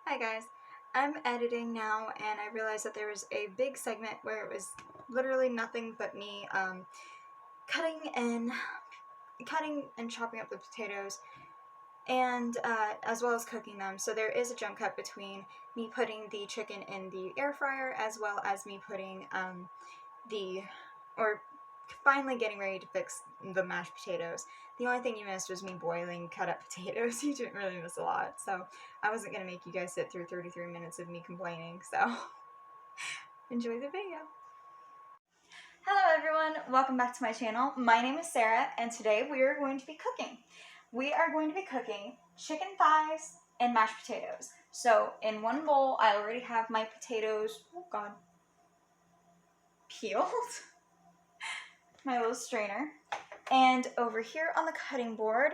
Hi guys, I'm editing now and I realized that there was a big segment where it was literally nothing but me cutting and chopping up the potatoes and as well as cooking them. So there is a jump cut between me putting the chicken in the air fryer as well as me putting or finally getting ready to fix the mashed potatoes. The only thing you missed was me boiling cut up potatoes. You didn't really miss a lot. So I wasn't going to make you guys sit through 33 minutes of me complaining. So enjoy the video. Hello everyone, welcome back to my channel. My name is Sarah and today we are going to be cooking. We are going to be cooking chicken thighs and mashed potatoes. So in one bowl I already have my potatoes, oh god, peeled. My little strainer. And over here on the cutting board,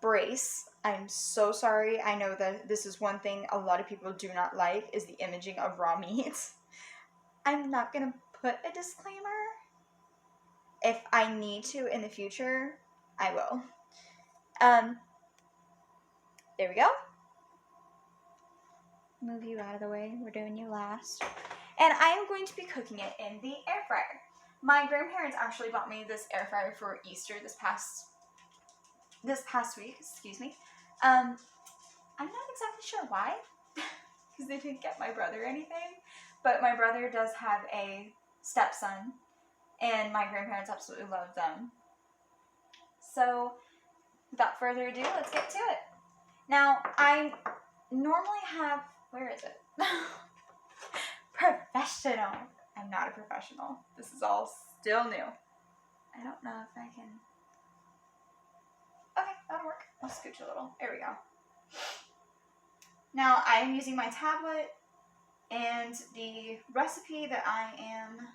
brace. I'm so sorry. I know that this is one thing a lot of people do not like is the imaging of raw meat. I'm not going to put a disclaimer. If I need to in the future, I will. There we go. Move you out of the way. We're doing you last. And I am going to be cooking it in the air fryer. My grandparents actually bought me this air fryer for Easter this past week, excuse me. I'm not exactly sure why, because they didn't get my brother anything, but my brother does have a stepson, and my grandparents absolutely love them. So, without further ado, let's get to it. Now, I normally have, where is it? Professional. I'm not a professional. This is all still new. I don't know if I can. Okay, that'll work. I'll scooch a little. There we go. Now, I am using my tablet, and the recipe that I am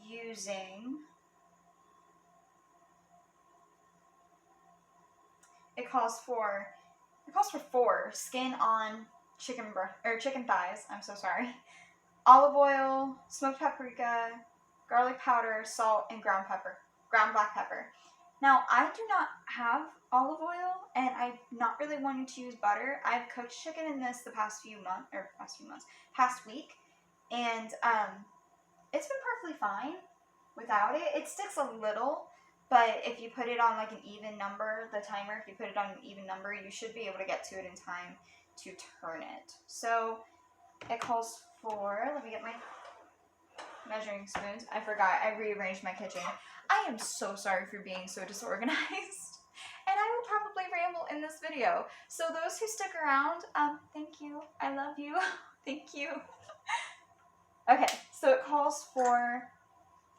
using, it calls for 4 skin on chicken thighs. I'm so sorry. Olive oil, smoked paprika, garlic powder, salt, and ground black pepper. Now, I do not have olive oil, and I'm not really wanting to use butter. I've cooked chicken in this the past week, and it's been perfectly fine without it. It sticks a little, but if you put it on like an even number, the timer, if you put it on an even number, you should be able to get to it in time to turn it. So it calls for, let me get my measuring spoons. I forgot, I rearranged my kitchen. I am so sorry for being so disorganized. And I will probably ramble in this video. So those who stick around, thank you. I love you. Thank you. Okay, so it calls for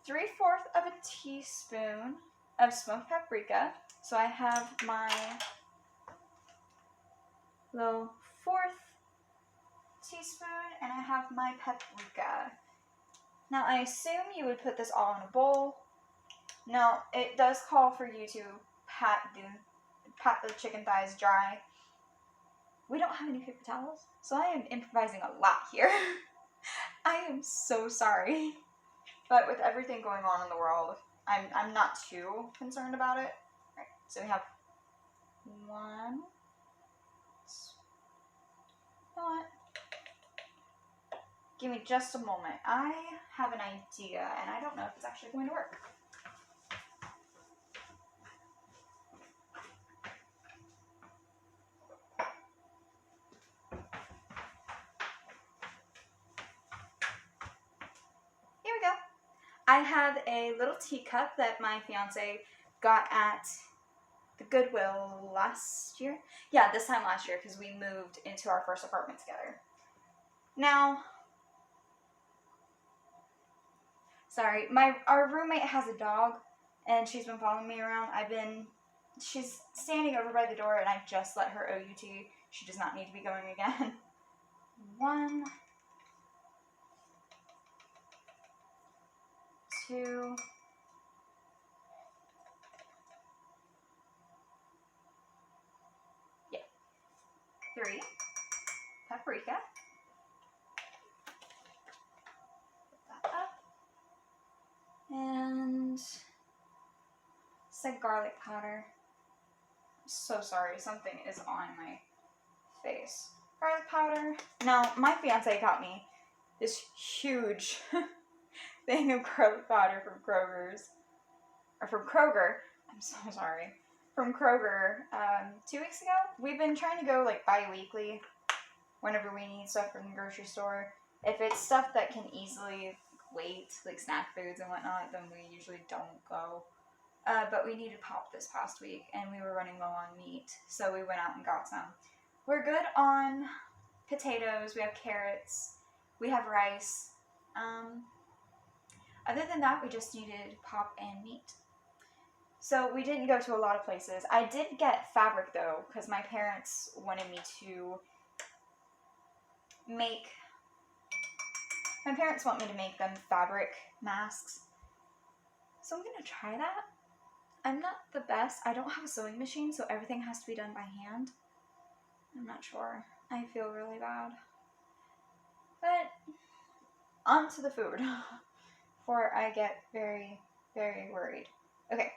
3/4 of a teaspoon of smoked paprika. So I have my little 1/4 teaspoon, and I have my paprika. Now I assume you would put this all in a bowl. Now it does call for you to pat the chicken thighs dry. We don't have any paper towels, so I am improvising a lot here. I am so sorry. But with everything going on in the world, I'm not too concerned about it. Right, so we have 1. You know what? Give me just a moment. I have an idea, and I don't know if it's actually going to work. Here we go. I have a little teacup that my fiance got at the Goodwill last year. Yeah, this time last year, because we moved into our first apartment together. Now, sorry, our roommate has a dog, and she's been following me around. She's standing over by the door, and I just let her OUT. She does not need to be going again. 1, 2, 3, paprika. Put that up. And said garlic powder. I'm so sorry, something is on my base. Garlic powder. Now, my fiance got me this huge thing of garlic powder from Kroger. I'm so sorry. From Kroger 2 weeks ago. We've been trying to go like bi-weekly whenever we need stuff from the grocery store. If it's stuff that can easily wait, like snack foods and whatnot, then we usually don't go. But we needed pop this past week, and we were running low on meat, so we went out and got some. We're good on potatoes, we have carrots, we have rice. Other than that, we just needed pop and meat. So we didn't go to a lot of places. I did get fabric though, because my parents wanted me to make... My parents want me to make them fabric masks. So I'm going to try that. I'm not the best. I don't have a sewing machine, so everything has to be done by hand. I'm not sure. I feel really bad. But on to the food before I get very, very worried. Okay,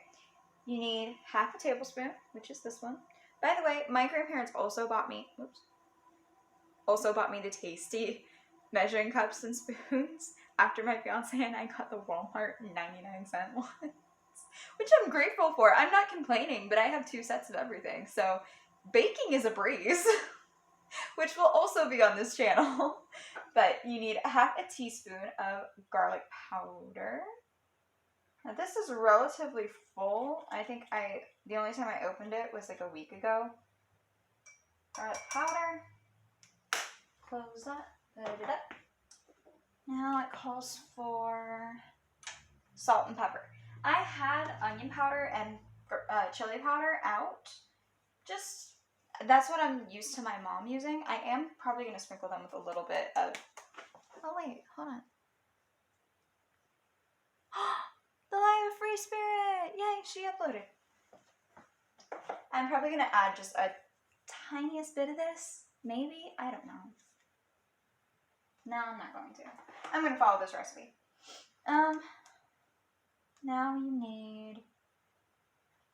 you need half a tablespoon, which is this one. By the way, my grandparents also bought me, the Tasty measuring cups and spoons after my fiance and I got the Walmart 99-cent ones, which I'm grateful for. I'm not complaining, but I have 2 sets of everything, so baking is a breeze, which will also be on this channel. But you need half a teaspoon of garlic powder. Now this is relatively full. I think the only time I opened it was like a week ago. Garlic powder. Close that. Put it up. Now it calls for salt and pepper. I had onion powder and chili powder out. That's what I'm used to my mom using. I am probably going to sprinkle them with a little bit of... Oh wait, hold on. The Light of Free Spirit! Yay, she uploaded. I'm probably going to add just a tiniest bit of this. Maybe? I don't know. No, I'm not going to. I'm going to follow this recipe. Now you need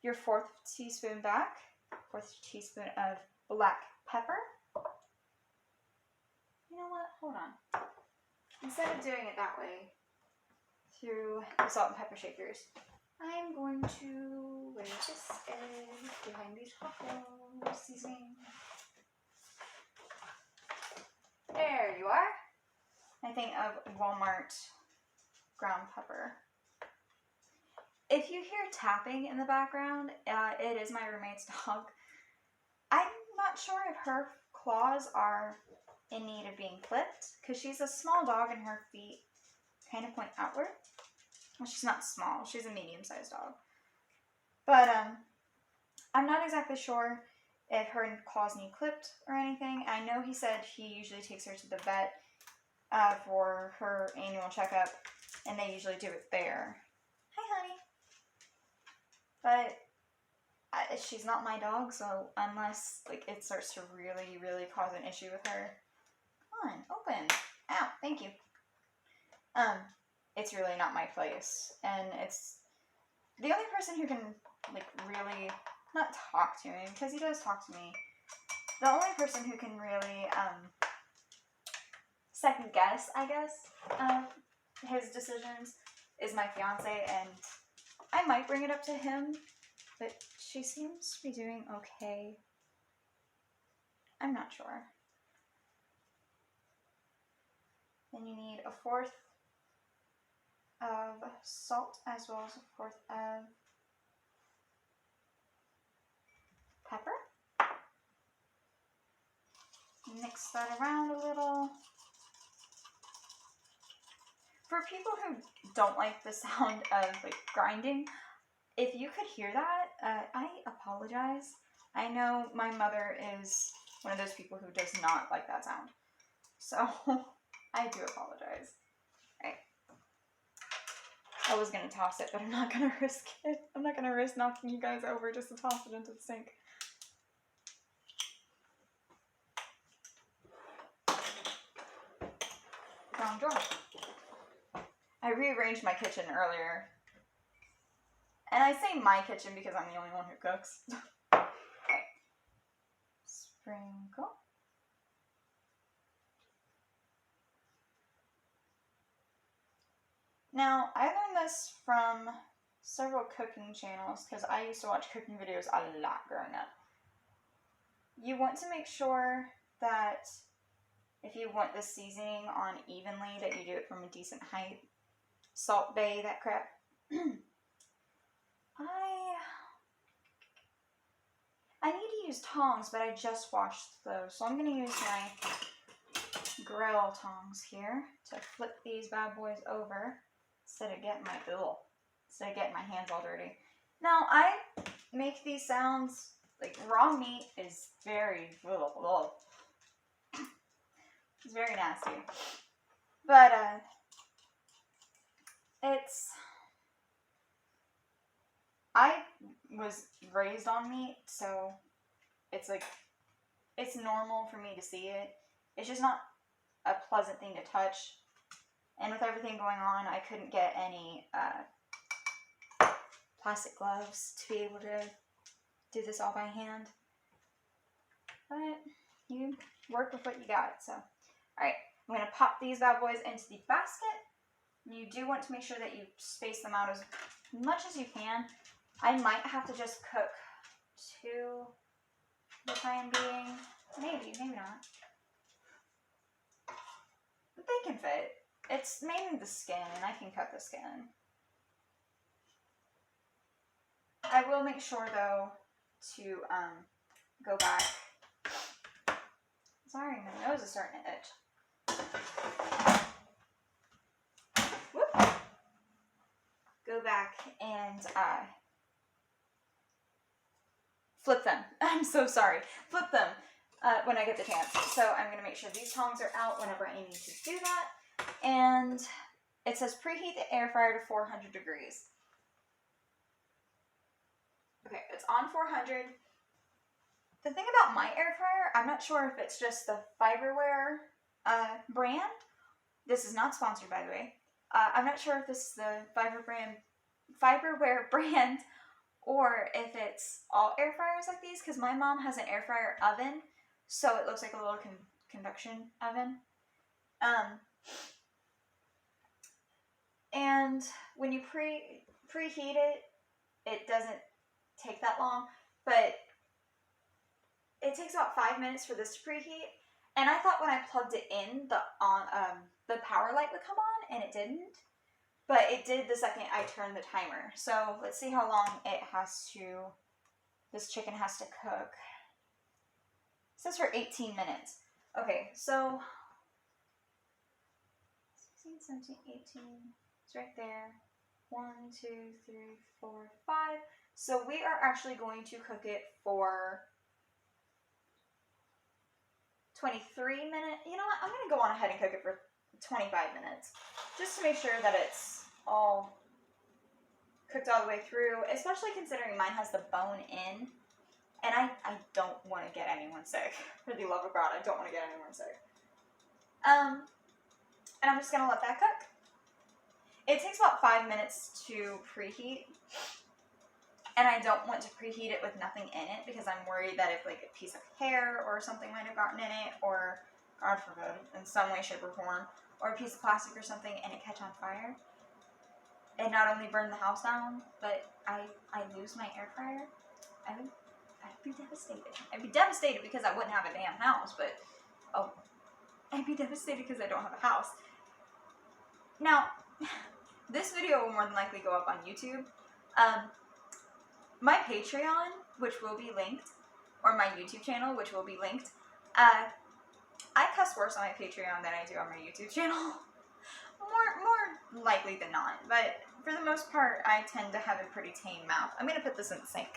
your 4th teaspoon back. 4th teaspoon of black pepper. You know what? Hold on. Instead of doing it that way, through the salt and pepper shakers, I'm going to, where this is, behind these taco seasoning. There you are. I think of Walmart ground pepper. If you hear tapping in the background, it is my roommate's dog. I'm not sure if her claws are in need of being clipped, because she's a small dog and her feet kind of point outward. Well, she's not small, she's a medium-sized dog. But I'm not exactly sure if her claws need clipped or anything. I know he said he usually takes her to the vet for her annual checkup, and they usually do it there. Hi, honey. But she's not my dog, so unless like it starts to really, really cause an issue with her, come on, open. Ow, thank you. It's really not my place, and it's the only person who can like really not talk to him, because he does talk to me. The only person who can really second guess, I guess, his decisions is my fiance, and I might bring it up to him, but she seems to be doing okay. I'm not sure. Then you need a 4th of salt as well as a 4th of pepper. Mix that around a little. For people who don't like the sound of like grinding, if you could hear that, I apologize. I know my mother is one of those people who does not like that sound. So, I do apologize. Right. I was going to toss it, but I'm not going to risk it. I'm not going to risk knocking you guys over just to toss it into the sink. Wrong drawer. I rearranged my kitchen earlier. And I say my kitchen because I'm the only one who cooks. Okay. Sprinkle. Now, I learned this from several cooking channels because I used to watch cooking videos a lot growing up. You want to make sure that if you want the seasoning on evenly, that you do it from a decent height. Salt Bay, that crap. I need to use tongs, but I just washed those. So I'm going to use my grill tongs here to flip these bad boys over instead of getting my hands all dirty. Now, I make these sounds, like raw meat is very, it's very nasty. But, I was raised on meat, so it's like, it's normal for me to see it. It's just not a pleasant thing to touch. And with everything going on, I couldn't get any plastic gloves to be able to do this all by hand. But you work with what you got, so. Alright, I'm going to pop these bad boys into the basket. You do want to make sure that you space them out as much as you can. I might have to just cook 2 for the time being. Maybe not. But they can fit. It's mainly the skin, and I can cut the skin. I will make sure, though, to go back. Sorry, my nose is starting to itch. Whoop. Go back and flip them. I'm so sorry. Flip them when I get the chance. So I'm going to make sure these tongs are out whenever I need to do that. And it says preheat the air fryer to 400 degrees. Okay, it's on 400. The thing about my air fryer, I'm not sure if it's just the Fiberware brand. This is not sponsored, by the way. I'm not sure if this is the Fiberware brand or if it's all air fryers like these, because my mom has an air fryer oven, so it looks like a little convection oven. And when you preheat it, it doesn't take that long, but it takes about 5 minutes for this to preheat. And I thought when I plugged it in, the power light would come on, and it didn't. But it did the second I turned the timer. So let's see how long this chicken has to cook. It says for 18 minutes. Okay, so 16, 17, 18, it's right there. 1, 2, 3, 4, 5. So we are actually going to cook it for 23 minutes. You know what? I'm going to go on ahead and cook it for 25 minutes. Just to make sure that it's all cooked all the way through. Especially considering mine has the bone in. And I don't want to get anyone sick. For the love of God, I don't want to get anyone sick. And I'm just going to let that cook. It takes about 5 minutes to preheat. And I don't want to preheat it with nothing in it because I'm worried that if like a piece of hair or something might have gotten in it, or God forbid, in some way, shape, or form, or a piece of plastic or something and it catch on fire, and not only burn the house down, but I lose my air fryer, I'd be devastated. I'd be devastated because I wouldn't have a damn house, but I'd be devastated because I don't have a house. Now, this video will more than likely go up on YouTube. My Patreon, which will be linked, or my YouTube channel, which will be linked, I cuss worse on my Patreon than I do on my YouTube channel. More likely than not, but for the most part, I tend to have a pretty tame mouth. I'm going to put this in the sink.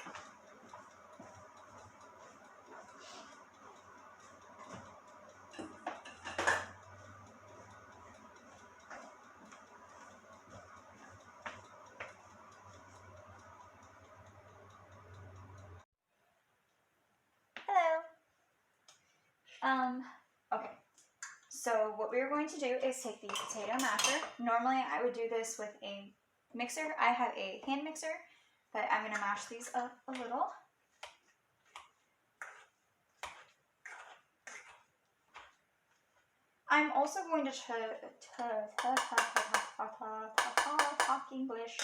Okay, so what we're going to do is take the potato masher. Normally I would do this with a mixer. I have a hand mixer, but I'm going to mash these up a little. I'm also going to talk English.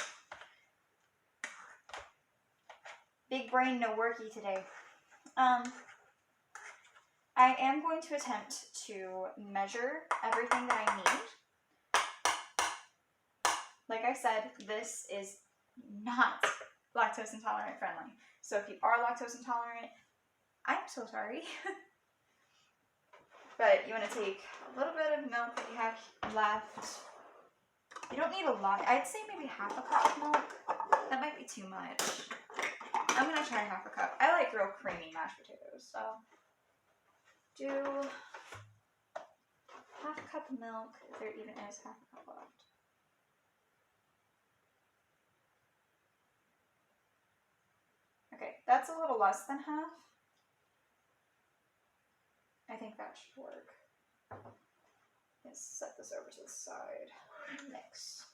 Big brain, no worky today. I am going to attempt to measure everything that I need. Like I said, this is not lactose intolerant friendly. So if you are lactose intolerant, I'm so sorry. But you want to take a little bit of milk that you have left. You don't need a lot. I'd say maybe half a cup of milk. That might be too much. I'm going to try half a cup. I like real creamy mashed potatoes, so do half a cup of milk, if there even is half a cup left. Okay, that's a little less than half. I think that should work. Let's set this over to the side. Mix.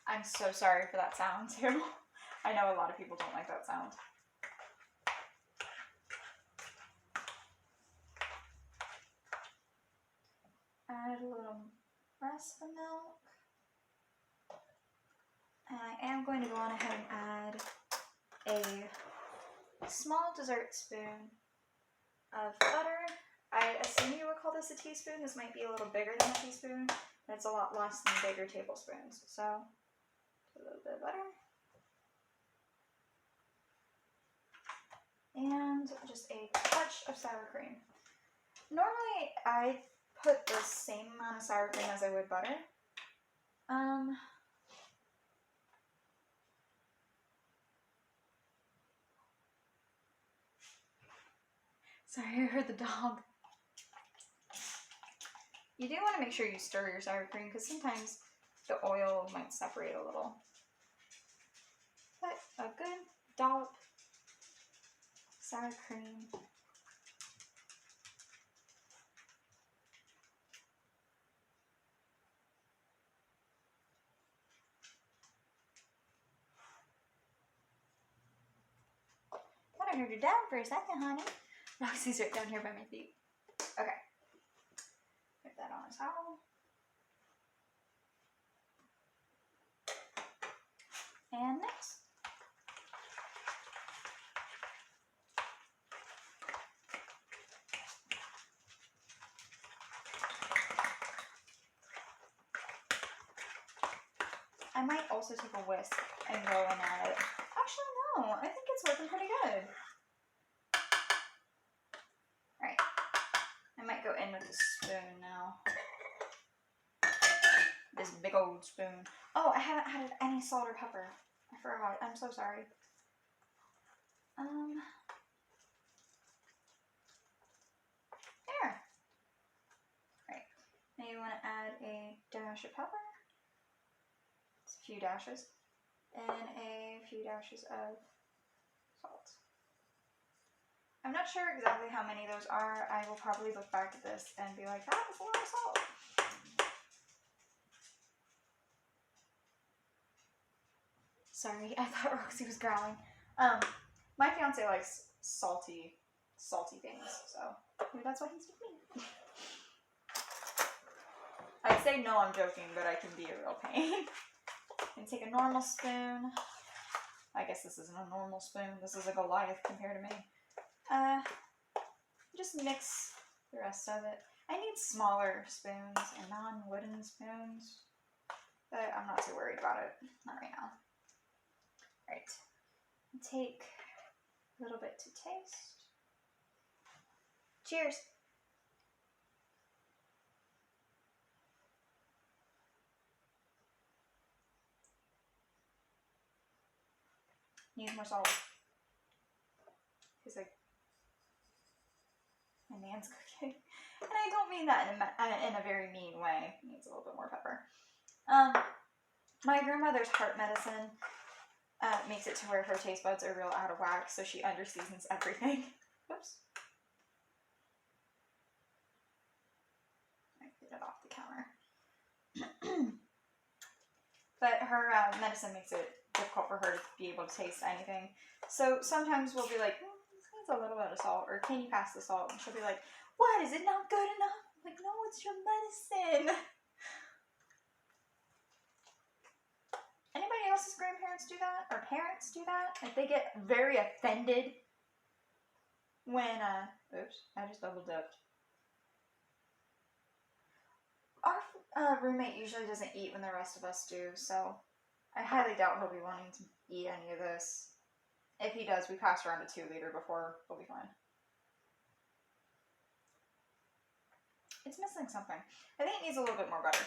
I'm so sorry for that sound too. I know a lot of people don't like that sound. Add a little rest of milk. And I am going to go on ahead and add a small dessert spoon of butter. I assume you would call this a teaspoon. This might be a little bigger than a teaspoon, but it's a lot less than bigger tablespoons. So, a little bit of butter. And just a touch of sour cream. Normally, I put the same amount of sour cream as I would butter. Sorry, I heard the dog. You do want to make sure you stir your sour cream because sometimes the oil might separate a little. But a good dollop sour cream. Thought I heard you down for a second, honey. Roxy's right down here by my feet. Okay. Put that on a towel. And next. I might also take a whisk and go and add it. Actually, no. I think it's working pretty good. Alright. I might go in with the spoon now. This big old spoon. Oh, I haven't added any salt or pepper. I forgot. I'm so sorry. There. Right. Now you want to add a dash of pepper. It's a few dashes. And a few dashes of salt. I'm not sure exactly how many those are. I will probably look back at this and be like, that was a lot of salt. Sorry, I thought Roxy was growling. My fiance likes salty things, so maybe that's why he's with me. I'd say no, I'm joking, but I can be a real pain. And take a normal spoon. I guess this isn't a normal spoon. This is a Goliath compared to me. Just mix the rest of it. I need smaller spoons and non-wooden spoons, but I'm not too worried about it. Not right now. Right. Take a little bit to taste. Cheers. Need more salt. Because my man's cooking. And I don't mean that in a very mean way. It needs a little bit more pepper. My grandmother's heart medicine makes it to where her taste buds are real out of whack, so she under-seasons everything. Oops. I get it off the counter. But her medicine makes it difficult for her to be able to taste anything. So sometimes we'll be like, this needs a little bit of salt, or can you pass the salt? And she'll be like, what, is it not good enough? I'm like, no, it's your medicine. Anybody else's grandparents do that? Or parents do that? Like, they get very offended when, oops, I just double dipped. Our roommate usually doesn't eat when the rest of us do, so I highly doubt he'll be wanting to eat any of this. If he does, we pass around a 2-liter before he'll be fine. It's missing something. I think it needs a little bit more butter.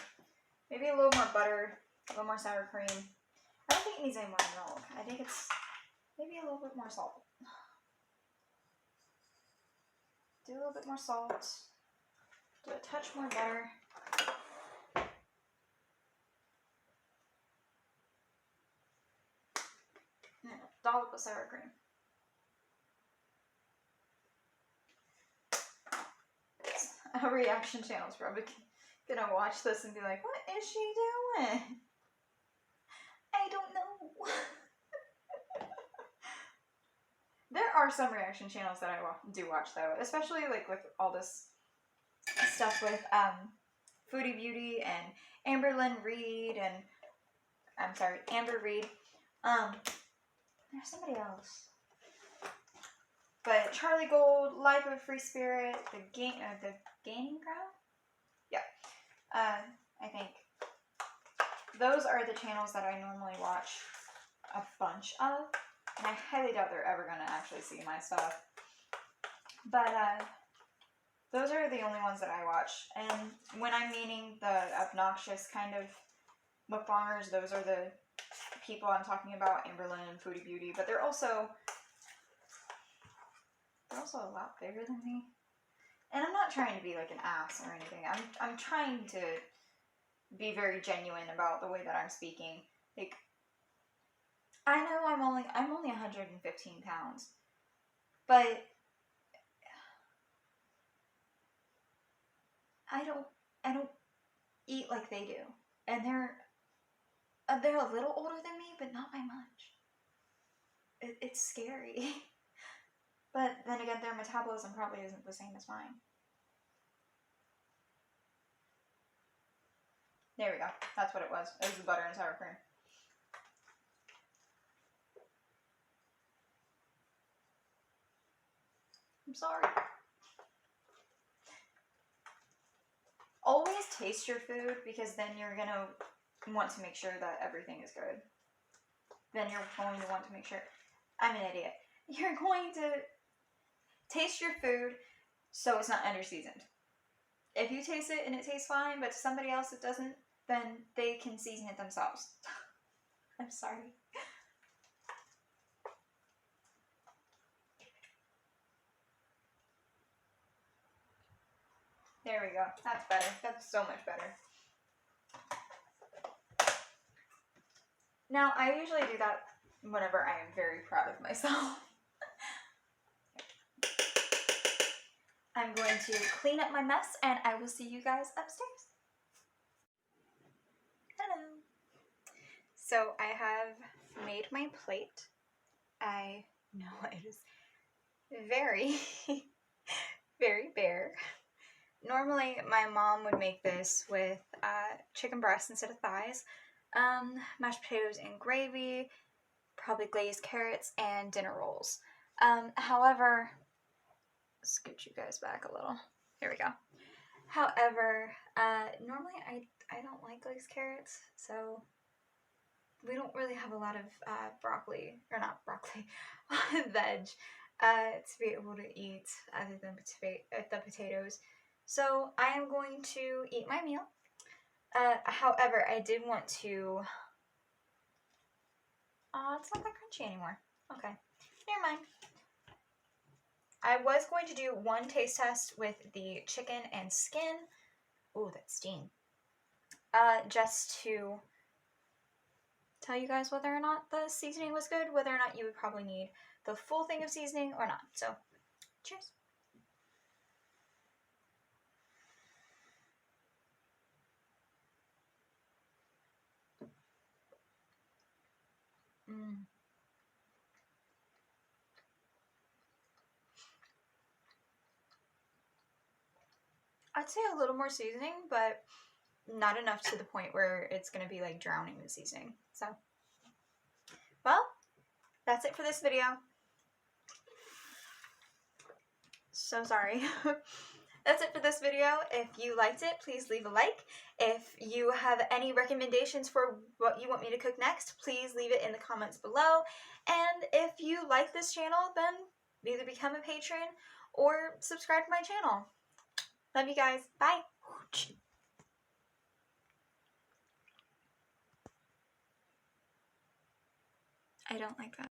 Maybe a little more butter, a little more sour cream. I don't think it needs any more milk. I think it's maybe a little bit more salt. Do a little bit more salt. Do a touch more butter. And a dollop of sour cream. A reaction channel is probably gonna watch this and be like, what is she doing? I don't know. There are some reaction channels that I do watch though, especially like with all this stuff with Foodie Beauty and Amberlynn Reed and Amber Reed. There's somebody else. But Charlie Gold, Life of Free Spirit, the Gaining Ground? Yeah. I think those are the channels that I normally watch a bunch of. And I highly doubt they're ever going to actually see my stuff. But those are the only ones that I watch. And when I'm meaning the obnoxious kind of mukbangers, those are the people I'm talking about, Amberlynn and Foodie Beauty. But they're also a lot bigger than me. And I'm not trying to be like an ass or anything. I'm trying to be very genuine about the way that I'm speaking. Like, I know I'm only 115 pounds. But I don't eat like they do. And they're a little older than me, but not by much. It's scary. But then again, their metabolism probably isn't the same as mine. There we go. That's what it was. It was the butter and sour cream. I'm sorry. Always taste your food, because then you're going to want to make sure that everything is good. Then you're going to want to make sure... I'm an idiot. You're going to taste your food so it's not under-seasoned. If you taste it and it tastes fine, but to somebody else it doesn't, then they can season it themselves. I'm sorry. There we go. That's better. That's so much better. Now, I usually do that whenever I am very proud of myself. I'm going to clean up my mess, and I will see you guys upstairs. Hello. So I have made my plate. I know it is very, very bare. Normally, my mom would make this with chicken breasts instead of thighs, mashed potatoes and gravy, probably glazed carrots, and dinner rolls. However, scoot you guys back a little. Here we go. However, normally I don't like glazed carrots, so we don't really have a lot of veg to be able to eat other than the potatoes. So I am going to eat my meal. However, I did want to... it's not that crunchy anymore. Okay, never mind. I was going to do one taste test with the chicken and skin. Ooh, that steam. Just to tell you guys whether or not the seasoning was good, whether or not you would probably need the full thing of seasoning or not. So, cheers. I'd say a little more seasoning, but not enough to the point where it's going to be like drowning in seasoning. So, well, that's it for this video. So sorry. That's it for this video. If you liked it, please leave a like. If you have any recommendations for what you want me to cook next, please leave it in the comments below. And if you like this channel, then either become a patron or subscribe to my channel. Love you guys. Bye. I don't like that.